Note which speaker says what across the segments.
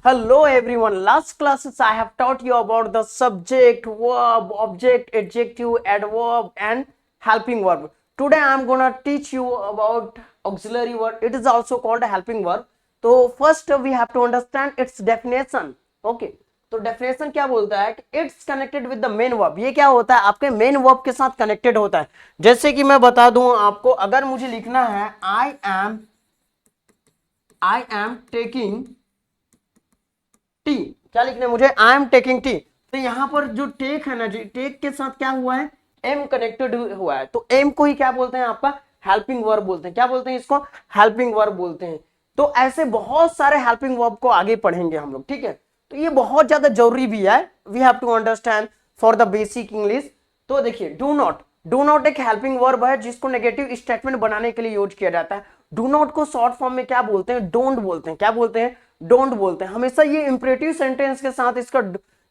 Speaker 1: Hello everyone. Last classes I have taught you about the subject, verb, object, adjective, adverb and helping verb. Today I am gonna teach you about auxiliary verb. It is also called a helping verb. तो first we have to understand its definition. Okay. तो definition क्या बोलता है कि it's connected with the main verb. ये क्या होता है, आपके मेन वर्ब के साथ कनेक्टेड होता है. जैसे कि मैं बता दूं आपको, अगर मुझे लिखना है आई एम टेकिंग टी, क्या लिखना है मुझे, आई एम टेकिंग टी. तो यहां पर जो टेक है ना जी, टेक के साथ क्या हुआ है, एम कनेक्टेड हुआ है. तो एम को ही क्या बोलते हैं, आपका हेल्पिंग वर्ब बोलते हैं. क्या बोलते हैं इसको, हेल्पिंग वर्ब बोलते हैं. तो ऐसे बहुत सारे हेल्पिंग वर्ब को आगे पढ़ेंगे हम लोग, ठीक है. तो ये बहुत ज्यादा जरूरी भी है, we have to understand for the basic English. तो देखिए, डू नॉट एक हेल्पिंग वर्ब है जिसको नेगेटिव स्टेटमेंट बनाने के लिए यूज किया जाता है. डू नॉट को शॉर्ट फॉर्म में क्या बोलते हैं, डोंट बोलते हैं. क्या बोलते हैं, डोंट बोलते हैं. हमेशा ये इंपरेटिव सेंटेंस के साथ इसका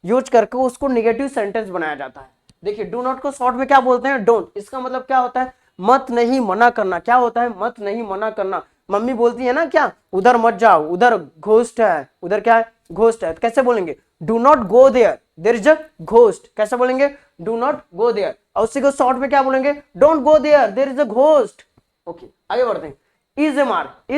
Speaker 1: यूज करके उसको नेगेटिव सेंटेंस बनाया जाता है. देखिए, डू नॉट को शॉर्ट में क्या बोलते हैं, डोंट. इसका मतलब क्या होता है, मत नहीं, मना करना. क्या होता है, मत नहीं, मना करना. मम्मी बोलती है ना, क्या, उधर मत जाओ, उधर घोस्ट है, उधर क्या है, घोस्ट है. तो कैसे बोलेंगे, do not go there, there is a ghost. कैसे बोलेंगे, डू नॉट गो देयर. और उसी को शॉर्ट में क्या बोलेंगे, don't go there, there is a ghost. Okay, आगे बढ़ते हैं. इज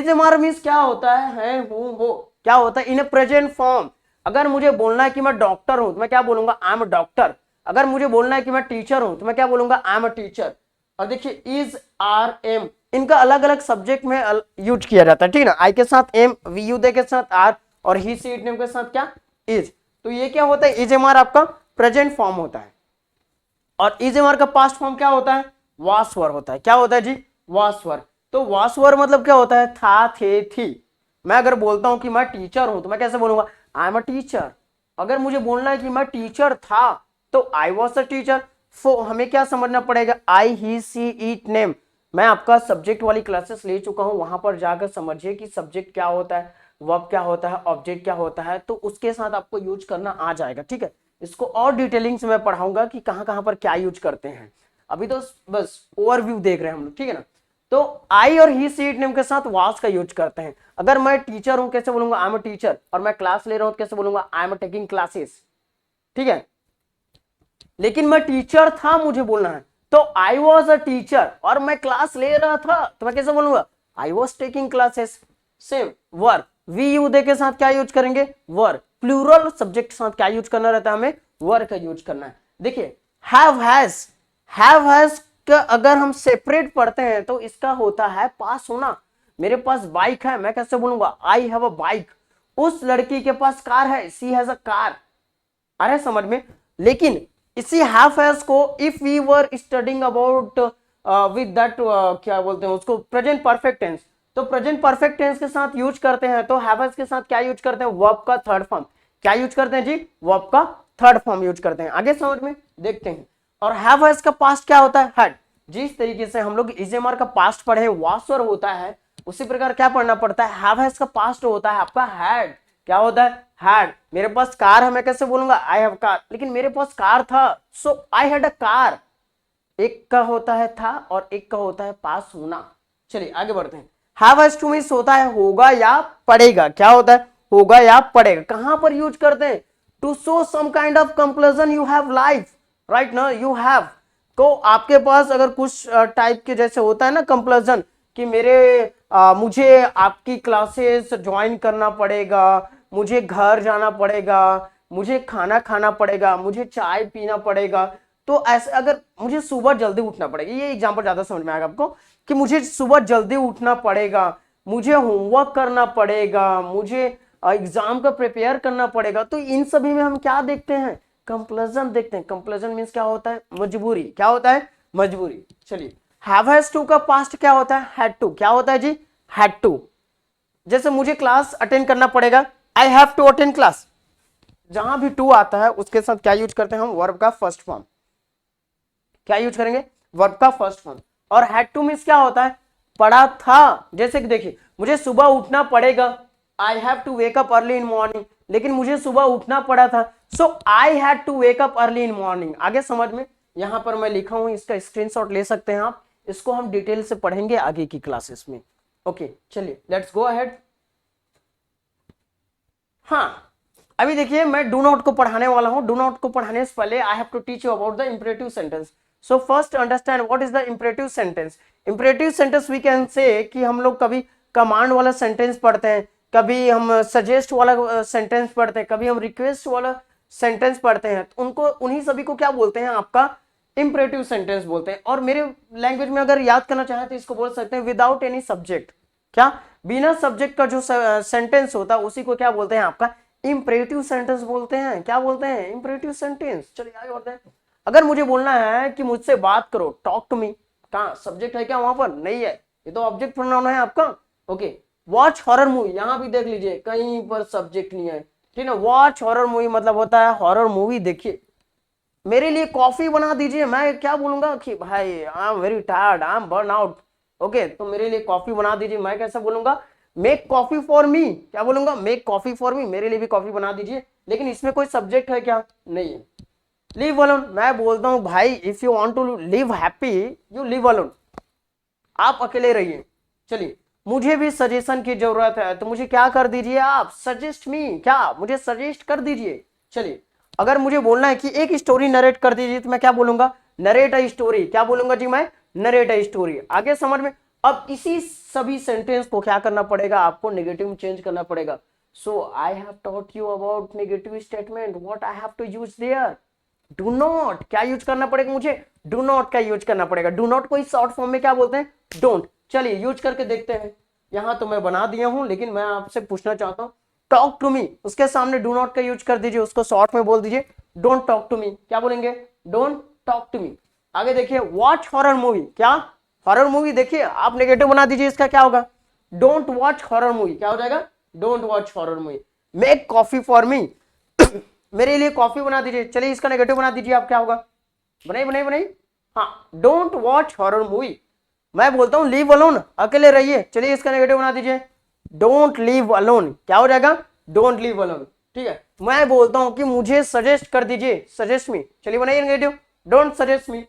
Speaker 1: एम आर मीन्स क्या होता है हूं हो. क्या होता है, इन ए प्रेजेंट फॉर्म. अगर मुझे बोलना है कि मैं डॉक्टर हूं तो मैं क्या बोलूंगा, आई एम अ डॉक्टर. अगर मुझे बोलना है कि मैं टीचर हूं तो मैं क्या बोलूंगा, आई एम अ टीचर. और देखिए, इज आर एम, इनका अलग अलग सब्जेक्ट में यूज किया जाता है, ठीक है ना. आई के साथ एम, वी यू दे के साथ आर, और ही सी इट नेम के साथ क्या, इज. तो ये क्या होता है, इज एम आर आपका प्रेजेंट फॉर्म होता है. और इज एम आर का पास्ट फॉर्म क्या होता है, वास वर होता है. क्या होता है जी, वास वर. तो वास वर मतलब क्या होता है, था, थे, थी. मैं अगर बोलता हूं कि मैं टीचर हूं तो मैं कैसे बोलूंगा, आई एम अ टीचर. अगर मुझे बोलना है कि मैं टीचर था तो आई वॉज अ टीचर. सो हमें क्या समझना पड़ेगा, आई, ही, सी, इट, नेम. मैं आपका सब्जेक्ट वाली क्लासेस ले चुका हूं, वहां पर जाकर समझिए कि सब्जेक्ट क्या होता है, वर्ब क्या होता है, ऑब्जेक्ट क्या होता है. तो उसके साथ आपको यूज करना आ जाएगा, ठीक है. इसको और डिटेलिंग से मैं पढ़ाऊंगा कि कहां कहां पर क्या यूज करते हैं. अभी तो बस ओवरव्यू देख रहे हैं हम लोग, ठीक है ना. तो आई और ही सी इट नेम के साथ वाज का यूज करते हैं. अगर मैं टीचर हूं कैसे बोलूंगा, आई एम अ टीचर. और मैं क्लास ले रहा हूं तो कैसे बोलूंगा, आई एम टेकिंग क्लासेस, ठीक है. लेकिन मैं टीचर था मुझे बोलना है तो आई वॉज अ टीचर. और मैं क्लास ले रहा था तो मैं कैसे बोलूंगा, I was taking classes. Same verb, we you they के साथ क्या यूज करेंगे, वर्ब. प्लूरल सब्जेक्ट के साथ क्या यूज करना रहता है, हमें वर्ब का यूज करना है. देखिए, हैव हैज का अगर हम सेपरेट पढ़ते हैं तो इसका होता है पास होना. मेरे पास बाइक है, मैं कैसे बोलूंगा, आई हैव अ बाइक. उस लड़की के पास कार है, सी हैज अ कार. अरे समझ में. लेकिन इसी हैव हैज को if we were studying about with that, क्या बोलते हैं उसको, प्रेजेंट परफेक्ट टेंस. तो प्रेजेंट परफेक्ट टेंस के साथ यूज करते हैं तो हैव हैज के साथ क्या यूज करते हैं, वर्ब का थर्ड फॉर्म. क्या यूज करते हैं जी, वर्ब का थर्ड फॉर्म यूज करते हैं. आगे समझ में देखते हैं. और हैव हैज का पास्ट क्या होता है, हैड. जिस तरीके से हम लोग इजेमर का पास्ट पढ़े वासर होता है, उसी प्रकार क्या पढ़ना पड़ता है, हैव हैज का पास्ट होता है आपका हैड. क्या होता है, हैड. मेरे पास कार है, मैं कैसे बोलूंगा, आई हैव कार. लेकिन मेरे पास कार था, so I had a car. एक का होता है था और एक का होता है पास होना. चलिए आगे बढ़ते हैं. हैव हैज टू मींस होता है होगा या पड़ेगा. क्या होता है, होगा या पड़ेगा. कहां पर यूज करते हैं, to show some kind of conclusion you have life, right ना, यू हैव. तो आपके पास अगर कुछ टाइप के जैसे होता है ना कंक्लूजन, कि मुझे आपकी क्लासेस ज्वाइन करना पड़ेगा, मुझे घर जाना पड़ेगा, मुझे खाना खाना पड़ेगा, मुझे चाय पीना पड़ेगा. तो ऐसे अगर मुझे सुबह जल्दी उठना पड़ेगा, ये एग्जांपल ज्यादा समझ में आएगा आपको, कि मुझे सुबह जल्दी उठना पड़ेगा, मुझे होमवर्क करना पड़ेगा, मुझे एग्जाम का प्रिपेयर करना पड़ेगा. तो इन सभी में हम क्या देखते हैं, कंक्लूजन देखते हैं. कंक्लूजन मींस क्या होता है, मजबूरी. क्या होता है, मजबूरी. चलिए, हैव हैज टू का पास्ट क्या होता है, हैड टू. क्या होता है जी, हैड टू. जैसे मुझे क्लास अटेंड करना पड़ेगा, I have to attend class. जहां भी टू आता है उसके साथ क्या यूज करते हैं हम, वर्ब का फर्स्ट फॉर्म. क्या यूज करेंगे, वर्ब का फर्स्ट फॉर्म. और हैड टू मींस क्या होता है, पड़ा था. जैसे कि देखिए, मुझे सुबह उठना पड़ेगा, I have to wake up early in morning. लेकिन मुझे सुबह उठना पड़ा था, so I had to wake up early in morning. आगे समझ में, यहां पर मैं लिखा हूं, इसका स्क्रीनशॉट ले सकते हैं आप. इसको हम डिटेल से पढ़ेंगे आगे की क्लासेस में. ओके चलिए लेट्स गो अहेड. हाँ, अभी देखिए मैं डू नॉट को पढ़ाने वाला हूं। डू नॉट को पढ़ाने से पहले I have to teach you about the imperative sentence. So first understand what is the imperative sentence. Imperative sentence we can say कि हम लोग कभी कमांड वाला सेंटेंस पढ़ते हैं, कभी हम सजेस्ट वाला सेंटेंस पढ़ते हैं, कभी हम रिक्वेस्ट वाला सेंटेंस पढ़ते हैं, तो उनको उन्हीं सभी को क्या बोलते हैं, आपका इंपरेटिव सेंटेंस बोलते हैं। और मेरे लैंग्वेज में अगर याद करना चाहें तो इसको बोल सकते हैं विदाउट एनी सब्जेक्ट। क्या, बिना सब्जेक्ट का जो सेंटेंस होता है उसी को क्या बोलते हैं, आपका इंपरेटिव सेंटेंस बोलते हैं। क्या बोलते हैं, इंपरेटिव सेंटेंस। चलिए आगे बढ़ते हैं। अगर मुझे बोलना है कि मुझसे बात करो, टॉक टू मी, कहां सब्जेक्ट है क्या, वहां पर नहीं है, ये तो ऑब्जेक्ट प्रोनाउन है आपका। ओके, वॉच हॉरर मूवी, यहां भी देख लीजिए कहीं पर सब्जेक्ट नहीं है, ठीक है। वॉच हॉरर मूवी मतलब होता है हॉरर मूवी देखिए। मेरे लिए कॉफी बना दीजिए, मैं क्या बोलूंगा कि भाई I am very tired, I am burn out. Okay, तो मेरे लिए कॉफी बना दीजिए, मैं कैसा बोलूंगा, मेक कॉफी फॉर मी। क्या बोलूंगा, मेक कॉफी फॉर मी, मेरे लिए भी कॉफी बना दीजिए। लेकिन इसमें कोई सब्जेक्ट है क्या, नहीं है। लिव अलोन, मैं बोलता हूं भाई if you want to live happy you live alone, आप अकेले रहिए। चलिए, मुझे भी सजेशन की जरूरत है तो मुझे क्या कर दीजिए आप, सजेस्ट मी, क्या मुझे सजेस्ट कर दीजिए। चलिए, अगर मुझे बोलना है कि एक स्टोरी नरेट कर दीजिए तो मैं क्या बोलूंगा, नरेट अ स्टोरी। क्या बोलूंगा जी मैं, नरेट अ स्टोरी। आगे समझ में। अब इसी सभी सेंटेंस को क्या करना पड़ेगा, आपको नेगेटिव में चेंज करना पड़ेगा। So I have taught you about negative statement, what I have to use there, do not. क्या यूज करना पड़ेगा मुझे, डू नॉट का यूज करना पड़ेगा। डू नॉट को शॉर्ट फॉर्म में क्या बोलते हैं, डोंट। चलिए यूज करके देखते हैं। यहां तो मैं बना दिया हूं, लेकिन मैं आपसे पूछना चाहता हूं, टॉक टू मी, उसके सामने डू नॉट का यूज कर दीजिए, उसको शॉर्ट में बोल दीजिए डोंट टॉक टू मी। क्या बोलेंगे, डोंट टॉक टू मी। आगे देखिए, वॉच हॉरर मूवी, क्या हॉरर मूवी देखिए, आप नेगेटिव बना दीजिए, इसका क्या होगा, डोंट वॉच हॉरर मूवी। क्या हो जाएगा, don't watch horror movie. Make coffee for me, मेरे लिए कॉफी बना दीजिए। चलिए इसका नेगेटिव बना दीजिए आप, क्या होगा, बनाई बनाई बनाई, हाँ, डोंट वॉच हॉरर मूवी। मैं बोलता हूं लीव अलोन, अकेले रहिए। चलिए इसका नेगेटिव बना दीजिए, डोंट लीव अलोन। क्या हो जाएगा, डोंट लीव अलोन। ठीक है, मैं बोलता हूं कि मुझे सजेस्ट कर दीजिए, सजेस्ट मी। चलिए बनाइए negative, don't suggest me.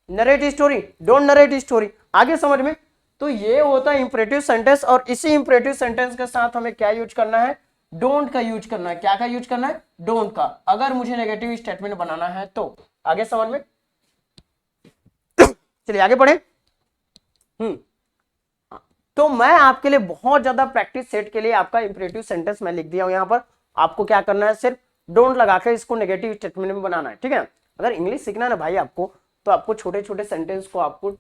Speaker 1: Narrate story, don't narrate story. आगे समझ में। तो ये होता है इंपरेटिव सेंटेंस, और इसी इंपरेटिव सेंटेंस के साथ हमें क्या यूज करना है, डोंट का यूज करना है। क्या का यूज करना है, डोंट का, अगर मुझे नेगेटिव स्टेटमेंट बनाना है तो। आगे समझ में। चलिए आगे बढ़े। तो मैं आपके लिए बहुत ज्यादा प्रैक्टिस सेट के लिए आपका इंपरेटिव सेंटेंस मैं लिख दिया हूं यहां पर। आपको क्या करना है, सिर्फ डोंट लगाकर इसको नेगेटिव स्टेटमेंट में बनाना है, ठीक है। अगर इंग्लिश सीखना है ना भाई आपको, तो आपको छोटे छोटे सेंटेंस को आपको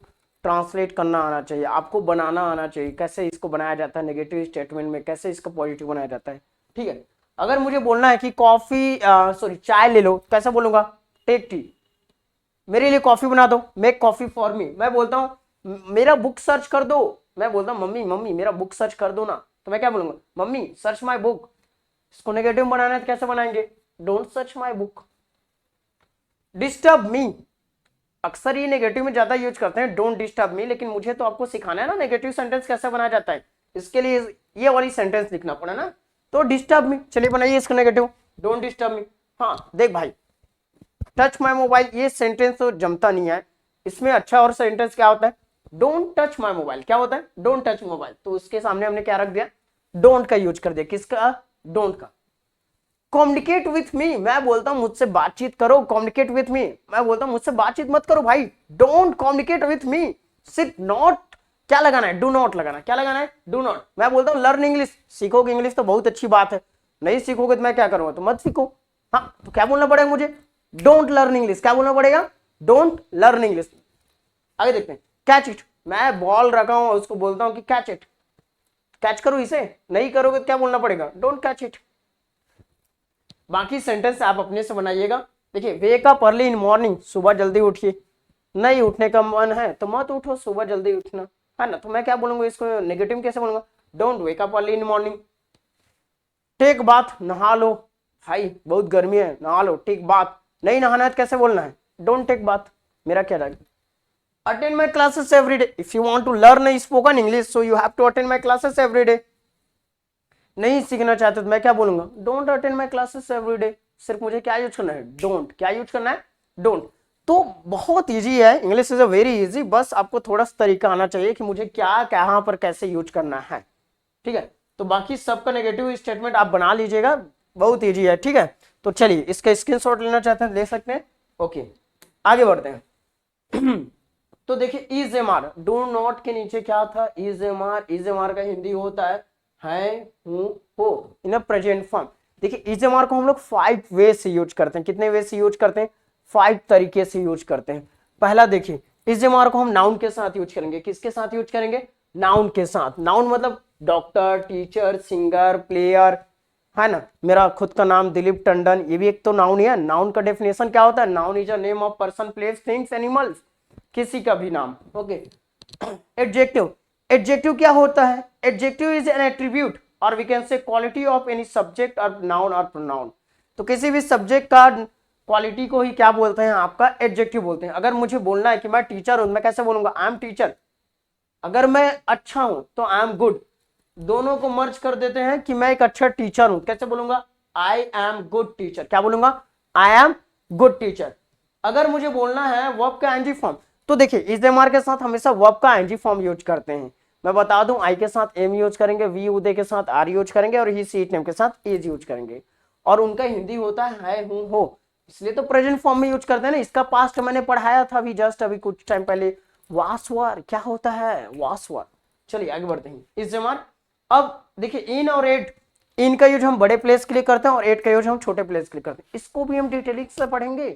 Speaker 1: ट्रांसलेट करना आना चाहिए, आपको बनाना आना चाहिए, कैसे इसको बनाया जाता है नेगेटिव स्टेटमेंट में, कैसे इसको पॉजिटिव बनाया जाता है, ठीक है। अगर मुझे बोलना है कि कॉफी सॉरी चाय ले लो, कैसे बोलूंगा, टेक टी। मेरे लिए कॉफी बना दो, मेक कॉफी फॉर मी। मैं बोलता हूँ मेरा बुक सर्च कर दो, मैं बोलता हूँ मम्मी मम्मी मेरा बुक सर्च कर दो ना, तो मैं क्या बोलूंगा, मम्मी सर्च माई बुक। इसको नेगेटिव बनाना है तो कैसे बनाएंगे, don't search my book. Disturb me, अक्सर ये नेगेटिव में ज्यादा यूज करते हैं, डोंट डिस्टर्ब मी, लेकिन मुझे तो आपको सिखाना है ना नेगेटिव सेंटेंस कैसे बनाया जाता है, इसके लिए ये वाली सेंटेंस लिखना पड़ा ना। तो डिस्टर्ब मी, चलिए बनाइए इसका नेगेटिव, डोंट डिस्टर्ब मी। हाँ देख भाई, टच माई मोबाइल, ये सेंटेंस तो जमता नहीं है, इसमें अच्छा और सेंटेंस क्या होता है, डोंट टच माई मोबाइल। क्या होता है, डोंट टच मोबाइल। तो उसके सामने हमने क्या रख दिया, डोंट का यूज कर दिया, किसका, डोंट का। कम्युनिकेट विथ मी, मैं बोलता हूं मुझसे बातचीत करो, कम्युनिकेट विथ मी, मैं बोलता हूं मुझसे बातचीत मत करो भाई, डोंट कम्युनिकेट विथ मी। सिर्फ नॉट क्या लगाना है, डू नॉट लगाना, क्या लगाना है, डू नॉट। मैं बोलता हूं लर्न इंग्लिश, सीखोगे इंग्लिश तो बहुत अच्छी बात है, नहीं सीखोगे तो मैं क्या करूंगा, तो मत सीखो। हाँ, तो क्या बोलना पड़ेगा मुझे, डोंट लर्न इंग्लिश। क्या बोलना पड़ेगा, डोंट लर्न इंग्लिश। आगे देखते हैं, कैच इट, मैं बॉल रखा हूं उसको बोलता हूं कि कैच इट, कैच करो इसे, नहीं करोगे तो क्या बोलना पड़ेगा, डोंट कैच इट। बाकी सेंटेंस आप अपने से बनाइएगा। देखिए, वेक अप अर्ली इन मॉर्निंग, सुबह जल्दी उठिए, नहीं उठने का मन है तो मत उठो, सुबह जल्दी उठना है ना। तो मैं क्या बोलूंगा, इसको नेगेटिव कैसे बोलूंगा, don't wake up early in morning. Take bath, नहा लो, भाई बहुत गर्मी है नहा लो, टेक बाथ। नहीं नहाना है तो कैसे बोलना है, डोंट टेक बाथ। मेरा क्या रहेगा, attend my classes every day, if you want to learn spoken English so you have to attend my classes every day। नहीं सीखना चाहते तो मैं क्या बोलूंगा, don't attend my classes every day. सिर्फ मुझे क्या यूज करना है, डोंट। क्या यूज करना है, डोंट। तो बहुत इजी है, English is a very easy, बस आपको थोड़ा सा तरीका आना चाहिए कि मुझे क्या कहां पर कैसे यूज करना है, ठीक है। तो बाकी सबका नेगेटिव स्टेटमेंट आप बना लीजिएगा, बहुत इजी है, ठीक है। तो चलिए इसका स्क्रीनशॉट लेना चाहते हैं ले सकते हैं। ओके आगे बढ़ते हैं। तो देखिए इजेमार, डू नॉट के नीचे क्या था, इजेमार, इजेमार का हिंदी होता है हूं हो इन प्रेजेंट फॉर्म। देखिए इजेमार को हम लोग 5 वे से यूज करते हैं। कितने वे से यूज करते हैं, 5 तरीके से यूज करते हैं। पहला देखिए इजेमार को हम नाउन के साथ यूज करेंगे। किसके साथ यूज करेंगे, नाउन के साथ। नाउन मतलब डॉक्टर, टीचर, सिंगर, प्लेयर, है ना। मेरा खुद का नाम दिलीप टंडन, ये भी एक तो नाउन ही है। नाउन का डेफिनेशन क्या होता है, noun is a name of person, place, things, animals, किसी का भी नाम। ओके एडजेक्टिव, एडजेक्टिव क्या होता है, एडजेक्टिव इज एन एट्रीब्यूट और we can say quality of any subject और नाउन और प्रोनाउन। तो किसी भी सब्जेक्ट का क्वालिटी को ही क्या बोलते हैं, आपका एडजेक्टिव बोलते हैं। अगर मुझे बोलना है कि मैं टीचर हूं, मैं कैसे बोलूंगा, आई एम टीचर। अगर मैं अच्छा हूं तो आई एम गुड। दोनों को मर्ज कर देते हैं कि मैं एक अच्छा टीचर हूं, कैसे बोलूंगा, आई एम गुड टीचर। क्या बोलूंगा, आई एम गुड टीचर। अगर मुझे बोलना है वर्ब का एनजी फॉर्म, तो देखिए इस एमआर के साथ हमेशा वर्ब का एनजी फॉर्म यूज करते हैं। मैं बता दूं, आई के साथ एम यूज करेंगे, वी उदय के साथ आर यूज करेंगे और ही सी नेम के साथ एज यूज करेंगे। और उनका हिंदी होता है हूं हो, इसलिए तो प्रेजेंट फॉर्म में यूज करते हैं ना। इसका पास्ट मैंने पढ़ाया था अभी जस्ट अभी कुछ टाइम पहले, वास वर क्या होता है, वास वर। चलिए आगे बढ़ते हैं इस जमार। अब देखिए इन और एट, इन का यूज हम बड़े प्लेस के लिए करते हैं और एट का यूज हम छोटे प्लेस के लिए करते हैं। इसको भी हम डिटेलिंग से पढ़ेंगे,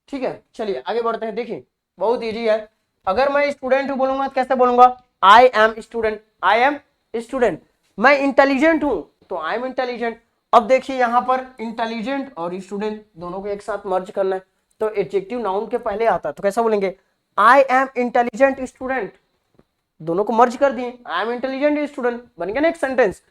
Speaker 1: ठीक है। चलिए आगे बढ़ते हैं। देखिए बहुत इजी है। अगर मैं स्टूडेंट हूं बोलूंगा तो कैसे बोलूंगा, I M student, I am student. मैं इंटेलिजेंट हूं तो आई एम इंटेलिजेंट। अब देखिए यहां पर इंटेलिजेंट और स्टूडेंट दोनों को एक साथ मर्ज करना है, तो एडजेक्टिव नाउन के पहले आता है, तो कैसा बोलेंगे, आई एम इंटेलिजेंट स्टूडेंट। दोनों को मर्ज कर दिए, आई एम इंटेलिजेंट स्टूडेंट, बन गया ना एक सेंटेंस।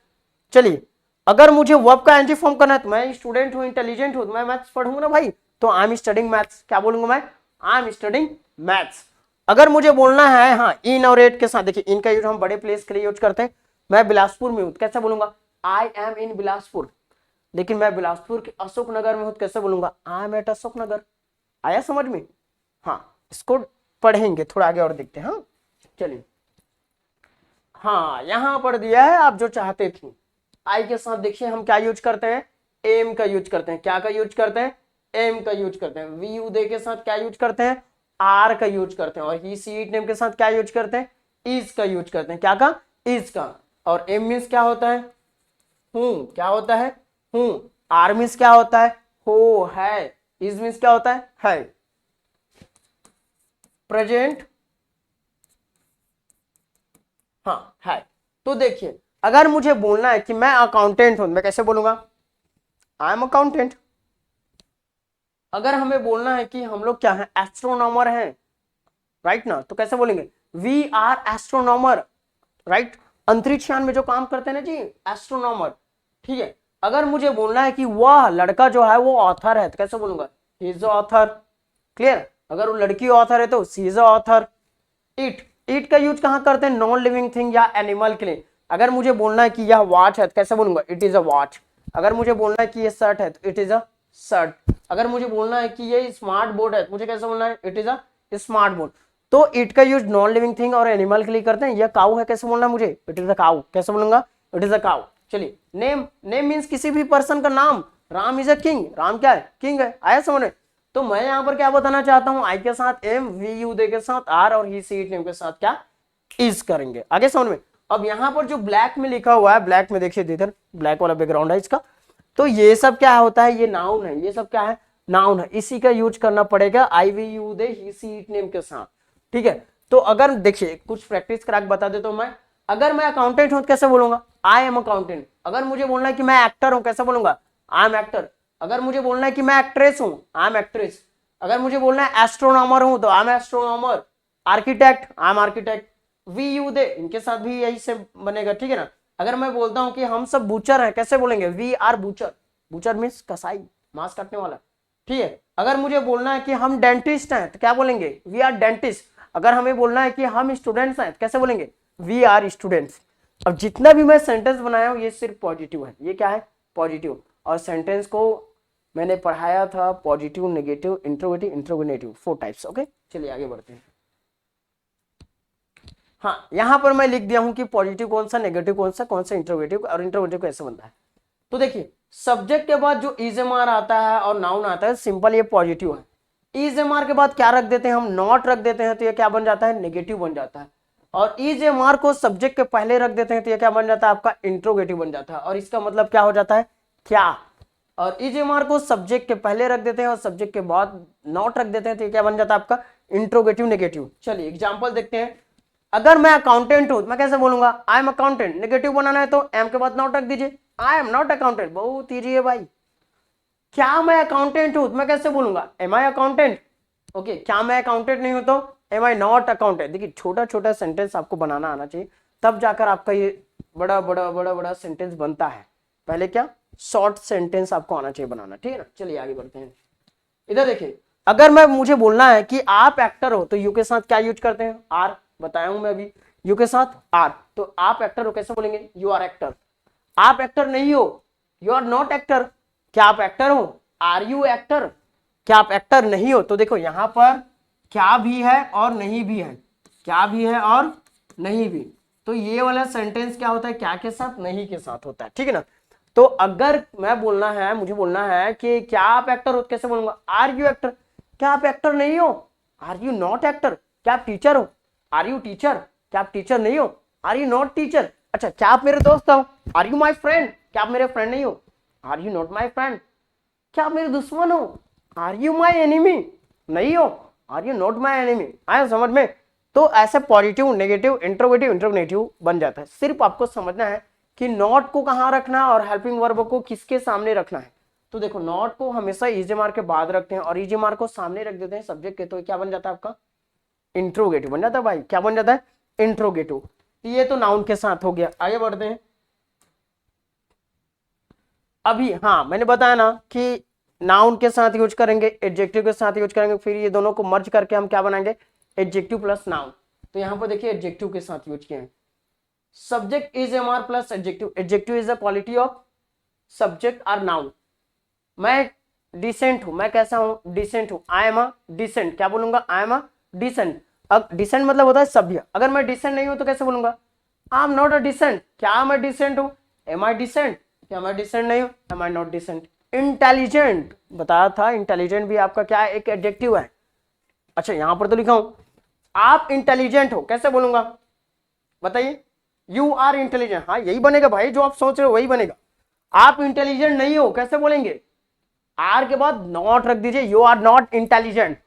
Speaker 1: चलिए अगर मुझे वर्ब का एनजी फॉर्म करना है, तो मैं स्टूडेंट हूं, इंटेलिजेंट हूं, तो मैं मैथ्स पढ़ूंगा ना भाई, तो आई एम स्टडिंग मैथ्स। क्या बोलूंगा मैं, आई एम स्टडिंग मैथ्स। अगर मुझे बोलना है हाँ इन और एट के साथ, देखिए इनका यूज हम बड़े प्लेस के लिए यूज करते हैं। मैं बिलासपुर में हूं, कैसे बोलूंगा, आई एम इन बिलासपुर। लेकिन मैं बिलासपुर के अशोक नगर में हूं, कैसे बोलूंगा, I M eight Ashok Nagar. आया समझ में, हाँ इसको पढ़ेंगे थोड़ा आगे और देखते हैं। हाँ चलिए, हाँ यहां पर दिया है आप जो चाहते थे। आई के साथ देखिए हम क्या यूज करते हैं, एम का यूज करते हैं। क्या का यूज करते हैं, एम का यूज करते हैं। वी उदय के साथ क्या यूज करते हैं, आर का यूज करते हैं। और ही सी इट नेम के साथ क्या यूज करते हैं, इज का यूज करते हैं। क्या का, इज का। और एम मीन्स क्या होता है, हूं। क्या होता है, हूं। आर मीन्स क्या होता है, हो है। इज मीन्स क्या होता है प्रेजेंट, हाँ है। तो देखिए अगर मुझे बोलना है कि मैं अकाउंटेंट हूं, मैं कैसे बोलूंगा, आई एम अकाउंटेंट। अगर हमें बोलना है कि हम लोग क्या है, एस्ट्रोनॉमर हैं, राइट ना, तो कैसे बोलेंगे, वी आर एस्ट्रोनॉमर, राइट। अंतरिक्ष यान में जो काम करते हैं ना जी, एस्ट्रोनॉमर, ठीक है। अगर मुझे बोलना है कि वह लड़का जो है वो ऑथर है, तो कैसे बोलूंगा, ही इज ऑथर। क्लियर। अगर वो लड़की ऑथर है तो सी इज ऑथर। इट, इट का यूज कहां करते हैं, नॉन लिविंग थिंग या एनिमल के लिए। अगर मुझे बोलना है कि यह वॉच है, तो कैसे बोलूंगा, इट इज अ वॉच। अगर मुझे बोलना है कि ये शर्ट है, तो इट इज अ शर्ट। अगर मुझे बोलना है कि ये स्मार्ट बोर्ड है, तो मुझे कैसे बोलना है, it is a smart board. तो इट का यूज नॉन लिविंग थिंग और एनिमल के लिए करते हैं। यह काऊ है, कैसे बोलना है मुझे, इट इज अ काऊ। कैसे बोलूंगा, इट इज अ काऊ। चलिए नेम, नेम मीन्स किसी भी पर्सन का नाम। Ram is a king, Ram क्या है, किंग है। आया समझ में। तो मैं यहां पर क्या बताना चाहता हूं, आई के साथ एम, वी यू दे के साथ आर और ही सी इट नेम के साथ क्या, इज करेंगे। आगे समझ में। अब यहां पर जो ब्लैक में लिखा हुआ है, ब्लैक में देखिए इधर ब्लैक वाला बैकग्राउंड है इसका, तो ये सब क्या होता है, ये नाउन है। ये सब क्या है, नाउन है। इसी का यूज करना पड़ेगा I we you they he she it name के साथ, ठीक है। तो अगर देखिए कुछ प्रैक्टिस करा के बता देता हूं मैं। अगर मैं अकाउंटेंट हूं तो कैसे बोलूंगा, आई एम अकाउंटेंट। अगर मुझे बोलना है कि मैं एक्टर हूं, कैसे बोलूंगा, आई एम एक्टर। अगर मुझे बोलना है कि मैं एक्ट्रेस हूं, आई एम एक्ट्रेस। अगर मुझे बोलना है एस्ट्रोनॉमर हूं, तो I am astronomer. Architect, I am architect. We you they, इनके साथ भी यही से बनेगा, ठीक है ना। अगर मैं बोलता हूं कि हम सब बूचर हैं, कैसे बोलेंगे, we are butcher. Butcher means कसाई, मांस काटने वाला, ठीक है। अगर मुझे बोलना है कि हम डेंटिस्ट हैं, तो क्या बोलेंगे, वी आर डेंटिस्ट। अगर हमें बोलना है कि हम स्टूडेंट्स हैं, तो कैसे बोलेंगे, वी आर स्टूडेंट्स। अब जितना भी मैं सेंटेंस बनाया हूं ये सिर्फ पॉजिटिव है। ये क्या है, पॉजिटिव। और सेंटेंस को मैंने पढ़ाया था positive, negative, interrogative, interrogative, 4 types. Okay चलिए आगे बढ़ते हैं। हाँ यहां पर मैं लिख दिया हूं कि पॉजिटिव कौन सा, नेगेटिव कौन सा इंट्रोगेटिव, और इंट्रोगेटिव कैसे बनता है। तो देखिए सब्जेक्ट के बाद जो इज एम आर आता है और नाउन आता है, सिंपल ये पॉजिटिव है। इज एम आर के बाद क्या रख देते हैं हम, नॉट रख देते हैं, तो ये क्या बन जाता है, नेगेटिव बन जाता है। और इज एम आर को सब्जेक्ट के पहले रख देते हैं तो ये क्या बन जाता है, आपका इंट्रोगेटिव बन जाता है। और इसका मतलब क्या हो जाता है, क्या। और इज एम आर को सब्जेक्ट के पहले रख देते हैं और सब्जेक्ट के बाद नॉट रख देते हैं तो ये क्या बन जाता है, आपका इंट्रोगेटिव नेगेटिव। चलिए एग्जाम्पल देखते हैं। अगर मैं अकाउंटेंट हूं, मैं कैसे बोलूंगा, आई एम अकाउंटेंट। नेगेटिव बनाना है तो एम के बाद नॉट रख दीजिए, आई एम नॉट अकाउंटेंट। बहुत इजी है भाई। क्या मैं अकाउंटेंट हूं, मैं कैसे बोलूंगा, एम आई अकाउंटेंट। ओके, क्या मैं अकाउंटेंट नहीं हूं तो एम आई नॉट अकाउंटेंट। देखिए छोटा छोटा सेंटेंस आपको बनाना आना चाहिए, तब जाकर आपका ये बड़ा बड़ा बड़ा बड़ा सेंटेंस बनता है। पहले क्या, शॉर्ट सेंटेंस आपको आना चाहिए बनाना, ठीक है ना। चलिए आगे बढ़ते हैं। इधर देखिए, अगर मैं मुझे बोलना है कि आप एक्टर हो तो यू के साथ क्या यूज करते हैं, आर। बताया हूं मैं अभी, यू के साथ आर। तो आप एक्टर हो कैसे बोलेंगे, यू आर एक्टर। आप एक्टर नहीं हो, यू आर नॉट एक्टर। क्या आप एक्टर हो, आर यू एक्टर। क्या आप एक्टर नहीं हो, तो देखो यहां पर क्या भी है और नहीं भी है, क्या भी है और नहीं भी। तो ये वाला सेंटेंस क्या होता है, क्या के साथ, नहीं के साथ होता है, ठीक है ना। तो अगर मैं बोलना है, मुझे बोलना है कि क्या आप एक्टर हो, कैसे बोलूंगा, आर यू एक्टर। क्या आप एक्टर नहीं हो, आर यू नॉट एक्टर। क्या आप टीचर हो, आर यू टीचर। क्या आप टीचर नहीं हो, आर यू नॉट टीचर। अच्छा, क्या आप मेरे दोस्त हो, आर यू माई फ्रेंड। क्या आप मेरे फ्रेंड नहीं हो, are you not my friend. क्या आप मेरे दुश्मन हो, आर यू माई एनिमी। नहीं हो, are you not my enemy. आया समझ में। तो ऐसे पॉजिटिव, नेगेटिव, इंट्रोगेटिव, इंट्रोगेटिव बन जाता है। सिर्फ आपको समझना है कि नॉट को कहां रखना है और हेल्पिंग वर्ब को किसके सामने रखना है। तो देखो, नॉट को हमेशा इज एम आर के बाद रखते हैं और इज एम आर को सामने रख देते हैं सब्जेक्ट के, तो क्या बन जाता है आपका, इंट्रोगेटिव बन जाता है भाई। क्या बन जाता है, इंट्रोगेटिव। ये तो नाउन के साथ हो गया। आगे बढ़ते हैं। अभी हाँ, मैंने बताया ना कि नाउन के साथ यूज करेंगे, एडजेक्टिव के साथ यूज करेंगे, फिर ये दोनों को मर्ज करके हम क्या बनाएंगे, एडजेक्टिव प्लस नाउन। तो यहां पर देखिए एडजेक्टिव के साथ यूज किए हैं, subject is am are plus adjective. Adjective is the quality of subject or noun. मैं डिसेंट हूं, मैं कैसा हूं, डिसेंट हूं। I am a decent. क्या बोलूंगा, आई एम अ डिसेंट। अब डिसेंट मतलब होता है सभ्य। अगर मैं डिसेंट नहीं हूं तो कैसे बोलूंगा, I am not a decent. क्या मैं डिसेंट हूं, एम आई डिसेंट। क्या मैं डिसेंट नहीं हूं, am I not decent. Intelligent, बताया था इंटेलिजेंट भी आपका क्या है, एक एडजेक्टिव है। अच्छा, यहां पर तो लिखा हूं आप इंटेलिजेंट हो, कैसे बोलूंगा, बताइए, यू आर इंटेलिजेंट। हाँ यही बनेगा भाई, जो आप सोच रहे हो वही बनेगा। आप इंटेलिजेंट नहीं हो, कैसे बोलेंगे, आर के बाद नॉट रख दीजिए, you are not intelligent.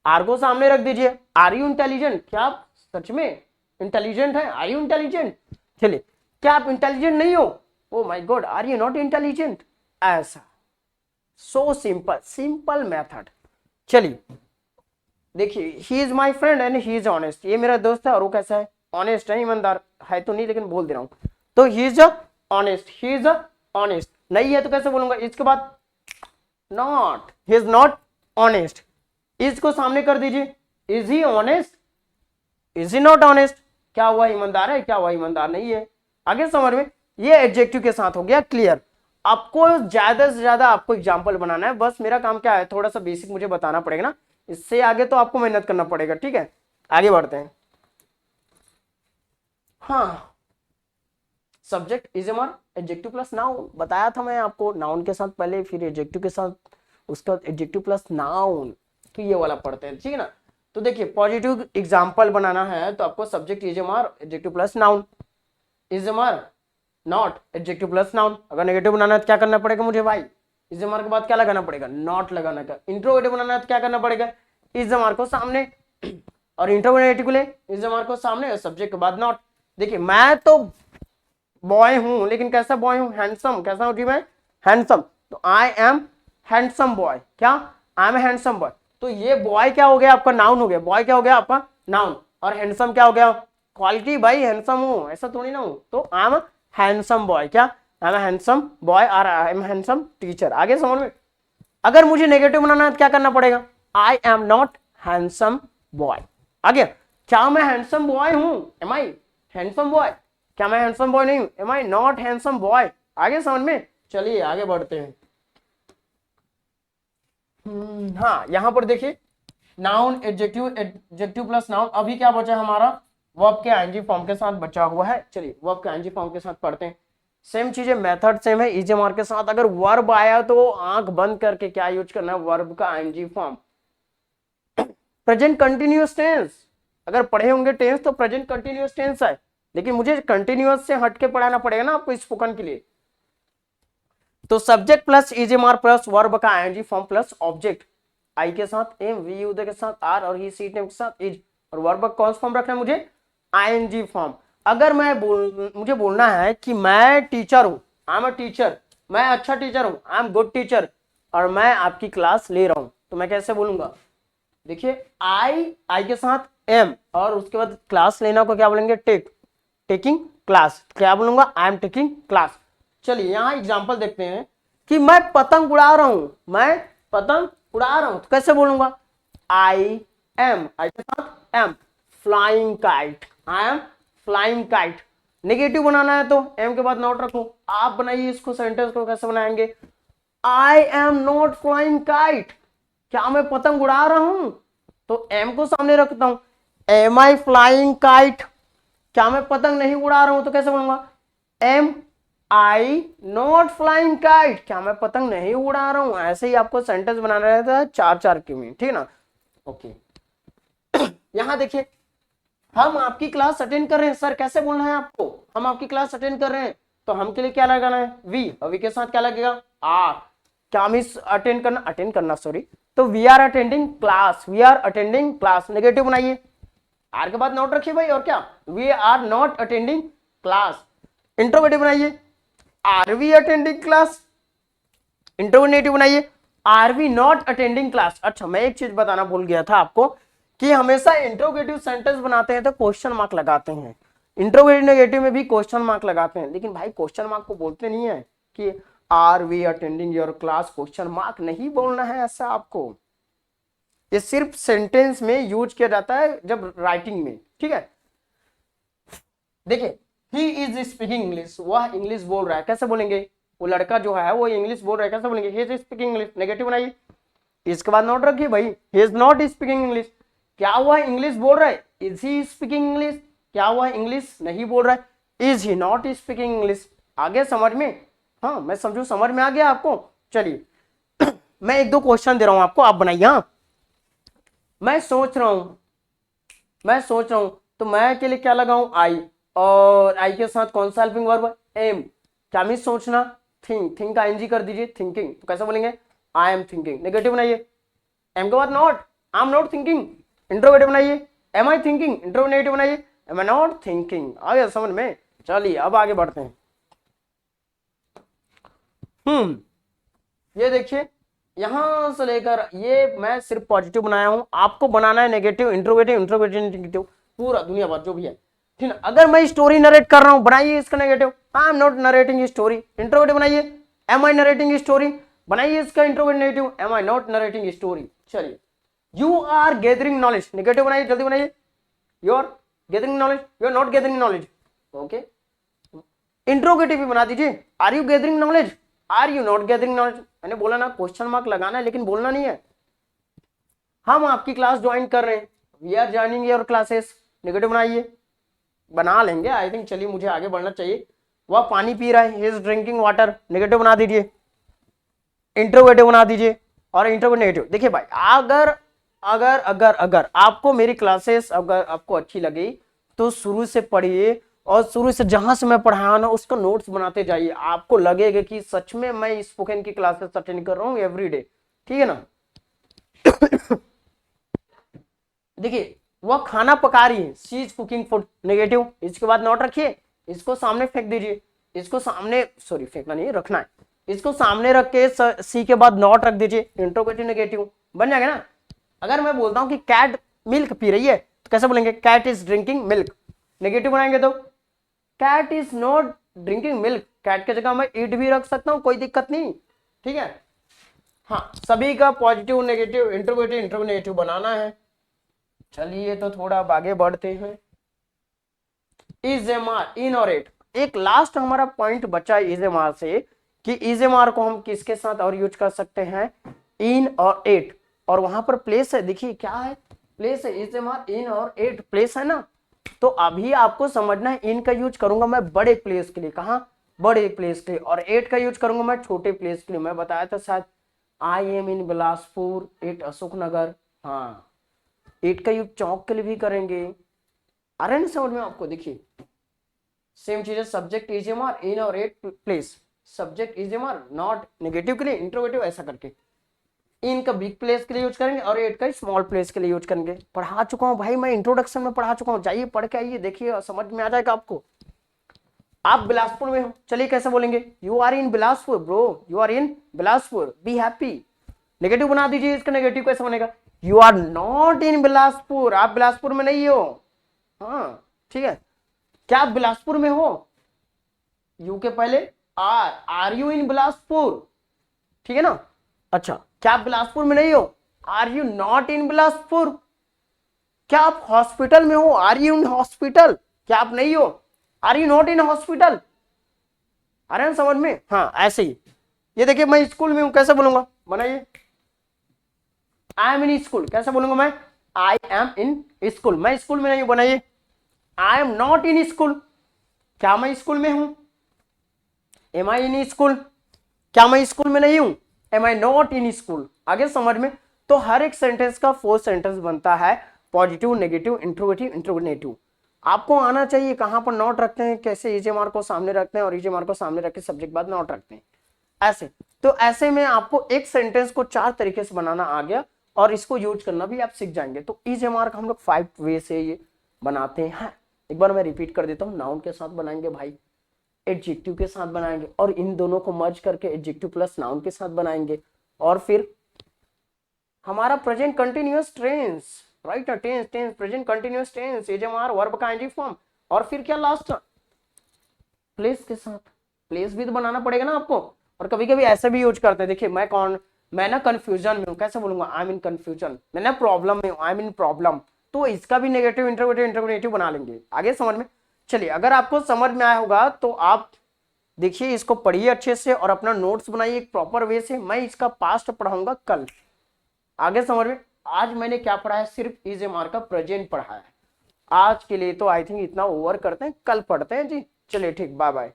Speaker 1: Are को सामने रख दीजिए, आर यू इंटेलिजेंट। क्या आप सच में इंटेलिजेंट है, आर यू इंटेलिजेंट। चलिए, क्या आप इंटेलिजेंट नहीं हो, oh my god, are you not intelligent. ऐसा, सो सिंपल, सिंपल मेथड। चलिए देखिए, he is my friend and he is honest. ये मेरा दोस्त है और वो कैसा है, ऑनेस्ट है, ईमानदार है तो नहीं, लेकिन बोल दे रहा हूं। तो ही is honest, he is honest. नहीं है तो कैसे बोलूंगा, इसके बाद not, he is not honest. Is को सामने कर दीजिए, is he honest, is he not honest. क्या हुआ, ईमानदार है, क्या हुआ, ईमानदार नहीं है। आगे समझ में। ये एडजेक्टिव के साथ हो गया क्लियर। आपको ज्यादा से ज्यादा आपको एग्जाम्पल बनाना है, बस मेरा काम क्या है, थोड़ा सा बेसिक मुझे बताना पड़ेगा ना, इससे आगे तो आपको मेहनत करना पड़ेगा, ठीक है। आगे बढ़ते हैं। हाँ, subject is am are, adjective plus noun बताया था मैं आपको, नाउन के साथ पहले, फिर एडजेक्टिव के साथ, उसका एडजेक्टिव प्लस नाउन। तो ये वाला पढ़ते हैं, ठीक है ना। तो देखिए, पॉजिटिव एग्जाम्पल बनाना है तो आपको subject is am are, adjective plus noun. Is am are not, adjective plus noun. अगर नेगेटिव बनाना है तो क्या करना पड़ेगा मुझे भाई, इज एम आर के बाद क्या लगाना पड़ेगा, नॉट लगाना का। इंट्रोगेटिव बनाना है तो क्या करना पड़ेगा, इज एम आर को सामने, और इंट्रोगेटिव के लिए इज एम आर को सामने और सब्जेक्ट के बाद नॉट। देखिए, मैं तो बॉय हूं, लेकिन कैसा बॉय हूं, हैंडसम। कैसा हूं जी मैं, हैंडसम। तो आई एम हैंडसम बॉय। क्या, आई एम हैंडसम बॉय। तो ये बॉय क्या हो गया आपका, नाउन हो गया। बॉय क्या हो गया आपका, नाउन। और हैंडसम क्या हो गया, क्वालिटी। भाई हैंडसम हूं ऐसा थोड़ी ना हूं। तो आई एम हैंडसम बॉय। क्या, आई एम हैंडसम बॉय और आई एम हैंडसम टीचर। आगे समझ में। अगर मुझे नेगेटिव बनाना है तो क्या करना पड़ेगा, I am not handsome boy. आगे, क्या मैं हैंडसम बॉय हूं, एम आई हैंडसम बॉय। क्या मैं हैंडसम बॉय नहीं हूं, am I not handsome boy. आगे समझ में। चलिए आगे बढ़ते हैं। हाँ, यहां पर देखिए, noun, adjective, adjective plus noun. अभी क्या बचा हमारा, वर्ब के आईएनजी फॉर्म के साथ बचा हुआ है। चलिए वर्ब के आईएनजी फॉर्म के साथ पढ़ते हैं। सेम चीजें, मेथड सेम है इजेमार के साथ। अगर वर्ब आया तो आंख बंद करके क्या यूज करना है, वर्ब का ING form. Present continuous tense, अगर पढ़े होंगे टेंस तो प्रेजेंट कंटिन्यूअस टेंस है, लेकिन मुझे कंटिन्यूअस से हटके पढ़ाना पड़ेगा ना आपको स्पोकन के लिए। तो सब्जेक्ट प्लस इजेमार प्लस वर्ब का आईएनजी फॉर्म प्लस ऑब्जेक्ट, आई के साथ एम, वी यू के साथ आर और ही सी टेम के साथ इज, और वर्ब का कौन सा फॉर्म रखना है मुझे, आईएनजी फॉर्म। अगर मुझे बोलना है कि मैं टीचर हूं, आई एम अ टीचर, मैं अच्छा टीचर हूं, आई एम गुड टीचर, और मैं आपकी क्लास ले रहा हूं, तो मैं कैसे बोलूंगा, देखिए आई के साथ एम और उसके बाद क्लास लेना को क्या बोलेंगे, टेकिंग क्लास, क्या बोलूंगा, आई एम टेकिंग क्लास। चलिए यहां एग्जांपल देखते हैं कि मैं पतंग उड़ा रहा हूं, मैं पतंग उड़ा रहा हूं, तो कैसे बोलूंगा, आई एम, आई के साथ am, flying kite, I am flying kite. Negative बनाना है तो एम के बाद नॉट रखो। आप बनाइए इसको, सेंटेंस को कैसे बनाएंगे, आई एम नॉट फ्लाइंग काइट, क्या मैं पतंग उड़ा रहा हूं, तो एम को सामने रखता हूं, एम आई फ्लाइंग काइट, क्या मैं पतंग नहीं उड़ा रहा हूं, तो कैसे बोलूंगा, am I not flying kite, क्या मैं पतंग नहीं उड़ा रहा हूं। ऐसे ही आपको सेंटेंस बनाना रहता है 4-4 के में, ठीक है ना। ओके यहां देखिए, हम आपकी क्लास अटेंड कर रहे हैं, सर कैसे बोलना है आपको, हम आपकी क्लास अटेंड कर रहे हैं, तो हम के लिए क्या लगाना है, वी, और वी के साथ क्या लगेगा, आर, क्या हम इस अटेंड करना सॉरी, तो we are attending class, we are attending class. Negative बनाइए, आर के बाद नॉट रखिए भाई, और क्या, we are not attending class. Interrogative बनाइए, are we attending class. Interrogative बनाइए, are we not attending class. अच्छा मैं एक चीज बताना भूल गया था आपको कि हमेशा इंट्रोगेटिव सेंटेंस बनाते हैं तो क्वेश्चन मार्क लगाते हैं, इंट्रोगेटिव नेगेटिव में भी क्वेश्चन मार्क लगाते हैं, लेकिन भाई क्वेश्चन मार्क को बोलते नहीं है कि are we attending your class, question mark नहीं बोलना है ऐसा आपको, ये सिर्फ सेंटेंस में यूज किया जाता है जब राइटिंग में, ठीक है। देखिए ही इज स्पीकिंग इंग्लिश, वह इंग्लिश बोल रहा है, कैसे बोलेंगे, वो लड़का जो है वो इंग्लिश बोल रहा है, कैसे बोलेंगे, he is speaking English. Negative बनाइए, इसके बाद नोट रखिए भाई, he is not speaking English, क्या वह इंग्लिश बोल रहा है, इज ही स्पीकिंग इंग्लिश, क्या वह इंग्लिश नहीं बोल रहा है, is he not speaking English. आगे समझ में, हाँ मैं समझू समझ में आ गया आपको। चलिए मैं एक दो क्वेश्चन दे रहा हूं आपको, आप बनाइए। हाँ मैं सोच रहा हूं, तो मैं के लिए क्या लगाऊं, आई, और आई के साथ कौन सा हेल्पिंग वर्ब, एम, क्या मैं सोचना, थिंक का एनजी कर दीजिए, थिंकिंग, तो कैसे बोलेंगे, आई एम थिंकिंग। नेगेटिव बनाइए, एम के बाद not, I am not thinking. Interrogative बनाइए, एम आई थिंकिंग। इंट्रोगेटिव बनाइए, एम आई नॉट थिंकिंग। आ गया समझ में। चलिए अब आगे बढ़ते हैं। ये देखिए यहां से लेकर ये मैं सिर्फ पॉजिटिव बनाया हूं, आपको बनाना है नेगेटिव, इंट्रोगेटिव, नेगेटिव, पूरा दुनिया भर जो भी है, ठीक है। अगर मैं स्टोरी नरेट कर रहा हूं, बनाइए इसका negative, I am not narrating story. Interrogative बनाइए, एम आई नरेटिंग स्टोरी, बनाइए इसका interrogative negative, am I not narrating story. चलिए you are gathering knowledge, negative बनाइए, जल्दी बनाइए, you are gathering knowledge, you are not gathering knowledge. Okay interrogative भी बना दीजिए, are you gathering knowledge, are you not gathering knowledge. मैंने बोला ना क्वेश्चन मार्क लगाना है लेकिन बोलना नहीं है। हम आपकी क्लास ज्वाइन कर रहे हैं, we are joining your classes. Negative बनाइए, बना लेंगे आई थिंक। चलिए मुझे आगे बढ़ना चाहिए। वह पानी पी रहा है, he is drinking water. Negative बना दीजिए, इंट्रोगेटिव बना दीजिए, और इंट्रोगेटिव नेगेटिव। देखिए भाई अगर अगर अगर अगर आपको मेरी क्लासेस अगर आपको अच्छी लगी तो शुरू से पढ़िए, और शुरू से जहां से मैं पढ़ाया ना उसका नोट्स बनाते जाइए। आपको लगेगा कि सच में मैं स्पोकन की क्लासेस अटेंड कर रहा हूँ एवरीडे, ठीक है ना। देखिए वह खाना पका रही है, she is cooking food. Negative, इसके बाद नोट रखिए, इसको सामने फेंक दीजिए, इसको सामने, सॉरी फेंकना नहीं रखना है, इसको सामने रख के सी के बाद नॉट रख दीजिए। इंट्रोगेटिव नेगेटिव बन जाएगा ना। अगर मैं बोलता हूं कि कैट मिल्क पी रही है तो कैसे बोलेंगे, cat is drinking milk. Negative बनाएंगे तो cat is not drinking milk, cat की जगह मैं इट भी रख सकता हूं, कोई दिक्कत नहीं, ठीक है। हाँ सभी का पॉजिटिव नेगेटिव इंट्रोगेटिव नेगेटिव बनाना है। चलिए तो थोड़ा आगे बढ़ते हैं। इजेमार, इन और एट, एक लास्ट हमारा पॉइंट बचा इजेमार से कि इजेमार को हम किसके साथ और यूज कर सकते हैं, इन और एट, और वहां पर प्लेस है, देखिए क्या है, प्लेस है। इजेमार इन और एट प्लेस है ना, तो अभी आपको समझना है इन का यूज करूंगा मैं बड़े प्लेस के लिए। कहा, बड़े प्लेस के लिए, और 8 का यूज करूंगा मैं छोटे प्लेस के लिए। मैं बताया था शायद आई एम इन बिलासपुर, 8 अशोक नगर। हाँ, 8 का यूज चौक के लिए भी करेंगे। आ रहा है ना समझ में आपको? देखिए सेम चीज है, subject is am are in और 8 place, subject is am are not negative के लिए इंट्रोगेटिव, ऐसा करके इन का बिग प्लेस के लिए यूज करेंगे और 8 का स्मॉल प्लेस के लिए यूज करेंगे। पढ़ा चुका हूँ भाई मैं, इंट्रोडक्शन में पढ़ा चुका हूँ, जाइए पढ़ के आइए, देखिए समझ में आ जाएगा आपको। आप बिलासपुर में हो, चलिए कैसे बोलेंगे? You are in Bilaspur bro, you are in Bilaspur, be happy. Negative बना दीजिए, इसका नेगेटिव कैसे बनेगा? You are not in Bilaspur, आप बिलासपुर में नहीं हो। हाँ ठीक है, क्या आप बिलासपुर में हो? यू के पहले आर यू इन बिलासपुर, ठीक है ना? अच्छा, क्या आप बिलासपुर में नहीं हो? Are you not in Bilaspur. क्या आप हॉस्पिटल में हो? आर यू इन हॉस्पिटल, क्या आप नहीं हो? Are you not in hospital. आ रहे हैं समझ में? हाँ ऐसे ही, ये देखिए मैं स्कूल में हूं, कैसे बोलूंगा? बनाइए, आई एम इन स्कूल, कैसे बोलूंगा मैं? आई एम इन स्कूल, मैं स्कूल में नहीं हूं, बनाइए आई एम नॉट इन स्कूल, क्या मैं स्कूल में हूं? एम आई इन स्कूल, क्या मैं स्कूल में नहीं हूं? Am I not in school. आगे समझ में? तो हर एक सेंटेंस का 4 सेंटेंस बनता है, पॉजिटिव, नेगेटिव, इंट्रोगेटिव, इंट्रोगेटिव। आपको आना चाहिए कहां पर नॉट रखते हैं, कैसे ईजेमार को सामने रखते हैं और ईजेमार को सामने रख के सब्जेक्ट बाद नॉट रखते हैं, ऐसे। तो ऐसे में आपको एक सेंटेंस को 4 तरीके से बनाना आ गया और इसको यूज करना भी आप सीख जाएंगे। तो ईजेमार का हम लोग 5 वे से ये बनाते हैं। एक बार मैं रिपीट कर देता हूँ, नाउन के साथ बनाएंगे भाई, एडजेक्टिव के साथ बनाएंगे, और इन दोनों को मर्ज करके एडजेक्टिव प्लस नाउन के साथ बनाएंगे, और फिर हमारा present continuous tense, right? Tense, tense, present continuous tense, is am are, verb का आईएनजी फॉर्म, और फिर क्या लास्ट? प्लेस के साथ। प्लेस भी तो बनाना पड़ेगा ना आपको। और कभी कभी ऐसे भी यूज करते हैं, देखिए मैं ना कंफ्यूजन में हूँ, कैसे बोलूंगा? I M in confusion. मैं ना प्रॉब्लम में हूँ, आई एम इन प्रॉब्लम। तो इसका भी नेगेटिव, इंट्रोगेटिव, इंट्रोगेटिव बना लेंगे। आगे समझ में? चलिए, अगर आपको समझ में आया होगा तो आप देखिए, इसको पढ़िए अच्छे से और अपना नोट्स बनाइए एक प्रॉपर वे से। मैं इसका पास्ट पढ़ाऊंगा कल। आगे समझ में? आज मैंने क्या पढ़ा है? सिर्फ ईजेमार का प्रेजेंट पढ़ा है। आज के लिए तो आई थिंक इतना ओवर करते हैं, कल पढ़ते हैं जी। चलिए ठीक, बाय बाय।